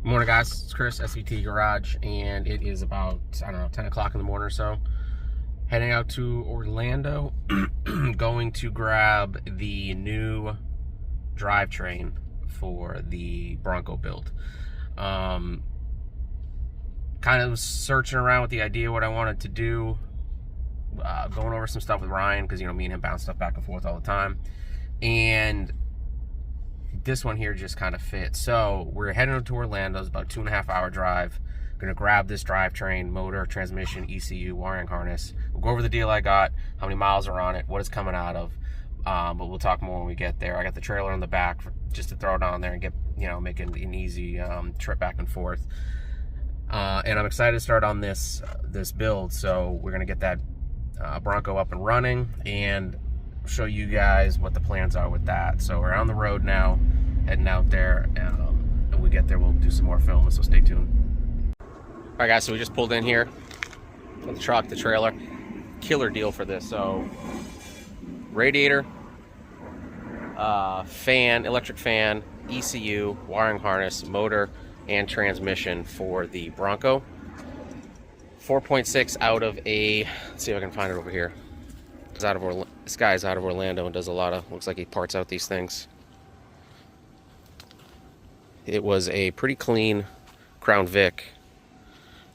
Morning, guys. It's Chris, SVT Garage, and it is about, I don't know, 10 o'clock in the morning or so. Heading out to Orlando, going to grab the new drivetrain for the Bronco build. Kind of searching around with the idea what I wanted to do, going over some stuff with Ryan, because, you know, me and him bounce stuff back and forth all the time. And this one here just kind of fits. So we're heading to Orlando. It's about a 2.5 hour drive. Gonna grab this drivetrain, motor, transmission, ECU, wiring harness. We'll go over the deal I got, how many miles are on it, what it's coming out of. But we'll talk more when we get there. I got the trailer in the back just to throw it on there and get, you know, make it an easy trip back and forth. And I'm excited to start on this build. So we're gonna get that Bronco up and running and show you guys what the plans are with that. So we're on the road now, heading out there, and when we get there we'll do some more filming, so stay tuned. All right, guys, so we just pulled in here with the truck, the trailer. Killer deal for this. So radiator, fan, electric fan, ECU, wiring harness, motor, and transmission for the Bronco. 4.6 out of a, let's see if I can find it over here. This guy's out of Orlando and does a lot of, looks like he parts out these things. It was a pretty clean Crown Vic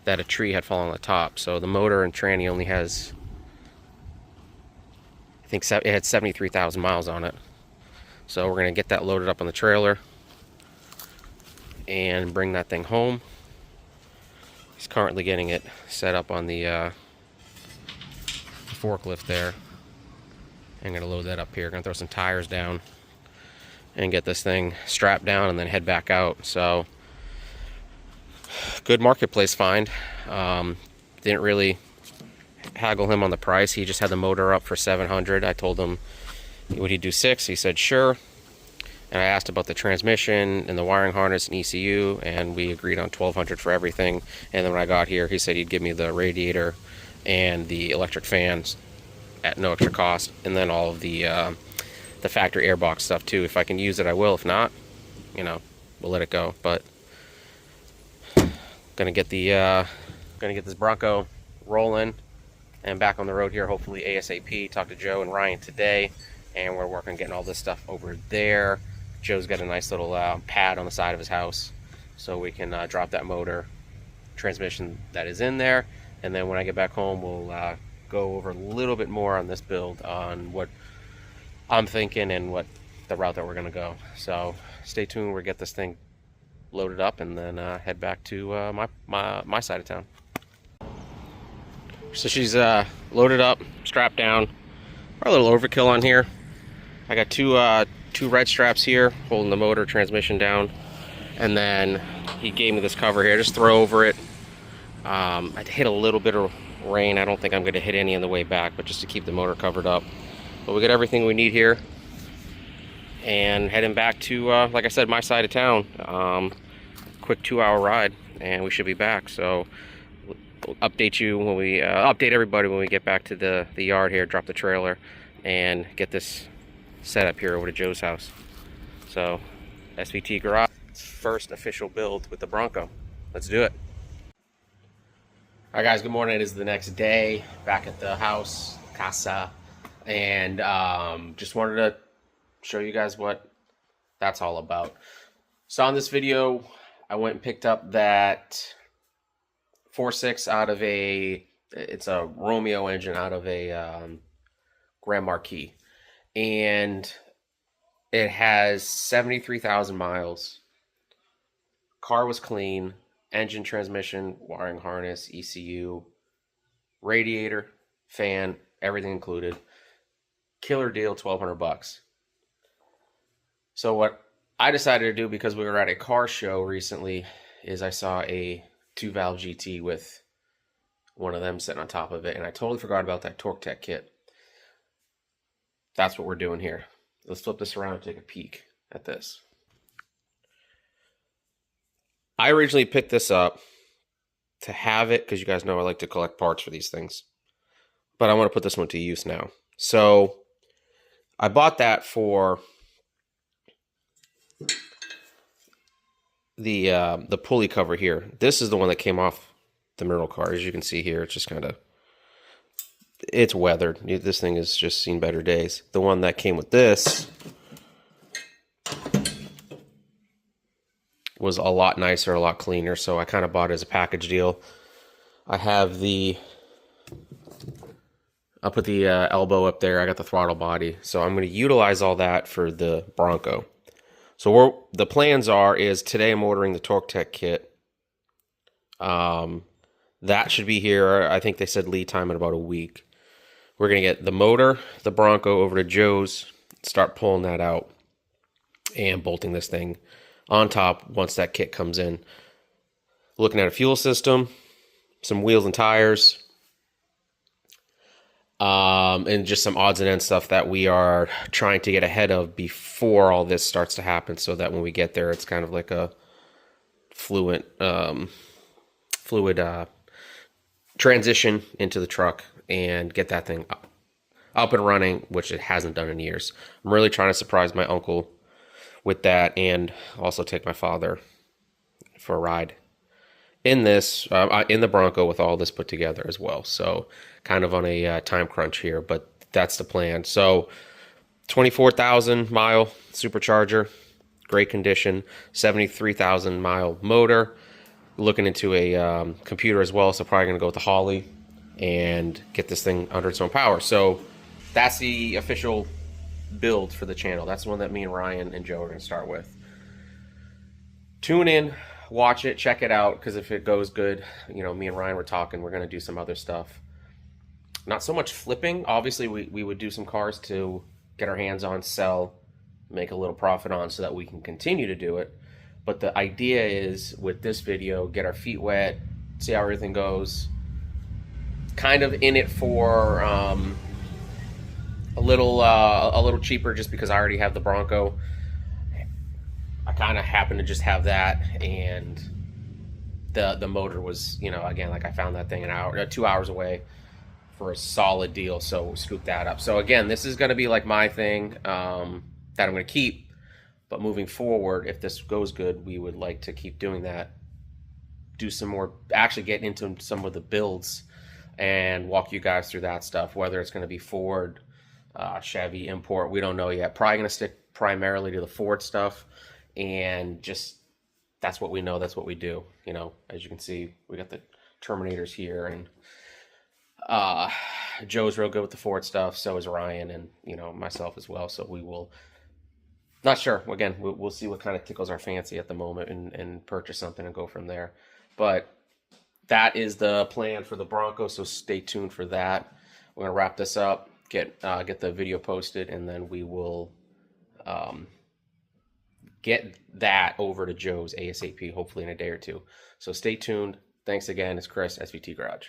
that a tree had fallen on the top. So the motor and tranny only has, I think it had 73,000 miles on it. So we're gonna get that loaded up on the trailer and bring that thing home. He's currently getting it set up on the forklift there. I'm gonna load that up here. Gonna throw some tires down and get this thing strapped down and then head back out. So good marketplace find. Didn't really haggle him on the price. He just had the motor up for $700. I told him, would he do 6? He said sure. And I asked about the transmission and the wiring harness and ECU, and we agreed on $1,200 for everything. And then when I got here, he said he'd give me the radiator and the electric fans at no extra cost, and then all of the factory airbox stuff too. If I can use it, I will. If not, you know, we'll let it go. But gonna get this Bronco rolling and back on the road here, hopefully ASAP. Talked to Joe and Ryan today, and we're working on getting all this stuff over there. Joe's got a nice little pad on the side of his house, so we can drop that motor, transmission that is in there, and then when I get back home, we'll go over a little bit more on this build, on what I'm thinking and what the route that we're gonna go. So stay tuned. We'll get this thing loaded up and then head back to my side of town. So she's loaded up, strapped down. We're a little overkill on here. I got two red straps here holding the motor, transmission down, and then he gave me this cover here. Just throw over it. I hit a little bit of rain. I don't think I'm going to hit any on the way back, but just to keep the motor covered up. But we got everything we need here, and heading back to like I said, my side of town. Quick 2-hour ride and we should be back. So we'll update you when we update everybody when we get back to the yard here, drop the trailer and get this set up here over to Joe's house. So SVT Garage, first official build with the Bronco. Let's do it. All right, guys, good morning. It is the next day, back at the house, casa, and just wanted to show you guys what that's all about. So on this video, I went and picked up that 4.6 out of it's a Romeo engine out of a Grand Marquis, and it has 73,000 miles. Car was clean. Engine, transmission, wiring harness, ECU, radiator, fan, everything included. Killer deal, $1,200. So what I decided to do, because we were at a car show recently, is I saw a 2-valve GT with one of them sitting on top of it, and I totally forgot about that Torque Tech kit. That's what we're doing here. Let's flip this around and take a peek at this. I originally picked this up to have it because you guys know I like to collect parts for these things, but I want to put this one to use now. So I bought that for the pulley cover here. This is the one that came off the Myrtle car. As you can see here, it's just kind of, it's weathered. This thing has just seen better days. The one that came with this was a lot nicer, a lot cleaner, so I kind of bought it as a package deal. I have I'll put the elbow up there. I got the throttle body, so I'm going to utilize all that for the Bronco. So the plans is today I'm ordering the Torque Tech kit. That should be here. I think they said lead time in about a week. We're going to get the motor, the Bronco, over to Joe's, start pulling that out and bolting this thing on top once that kit comes in. Looking at a fuel system, some wheels and tires, and just some odds and ends stuff that we are trying to get ahead of before all this starts to happen, so that when we get there, it's kind of like a fluid transition into the truck and get that thing up and running, which it hasn't done in years. I'm really trying to surprise my uncle with that, and also take my father for a ride in this, in the Bronco, with all this put together as well. So kind of on a time crunch here, but that's the plan. So 24,000 mile supercharger, great condition, 73,000 mile motor. Looking into a computer as well, so probably gonna go with the Holly and get this thing under its own power. So that's the official build for the channel. That's the one that me and Ryan and Joe are gonna start with. Tune in, watch it, check it out, because if it goes good, you know, me and Ryan were talking, we're gonna do some other stuff. Not so much flipping. Obviously we would do some cars to get our hands on, sell, make a little profit on, so that we can continue to do it. But the idea is, with this video, get our feet wet, see how everything goes. Kind of in it for a little cheaper, just because I already have the Bronco. I kind of happen to just have that, and the motor was, you know, again, like I found that thing 2 hours away for a solid deal, so scoop that up. So again, this is going to be like my thing that I'm going to keep. But moving forward, if this goes good, we would like to keep doing that. Do some more, actually get into some of the builds and walk you guys through that stuff, whether it's going to be Ford, Chevy, import, we don't know yet. Probably going to stick primarily to the Ford stuff, and just, that's what we know, that's what we do. You know, as you can see, we got the Terminators here, and Joe's real good with the Ford stuff, so is Ryan, and, you know, myself as well. So we will, not sure. Again, we'll see what kind of tickles our fancy at the moment, and purchase something and go from there. But that is the plan for the Bronco, so stay tuned for that. We're going to wrap this up, get the video posted, and then we will get that over to Joe's ASAP, hopefully in a day or two. So stay tuned. Thanks again. It's Chris, SVT Garage.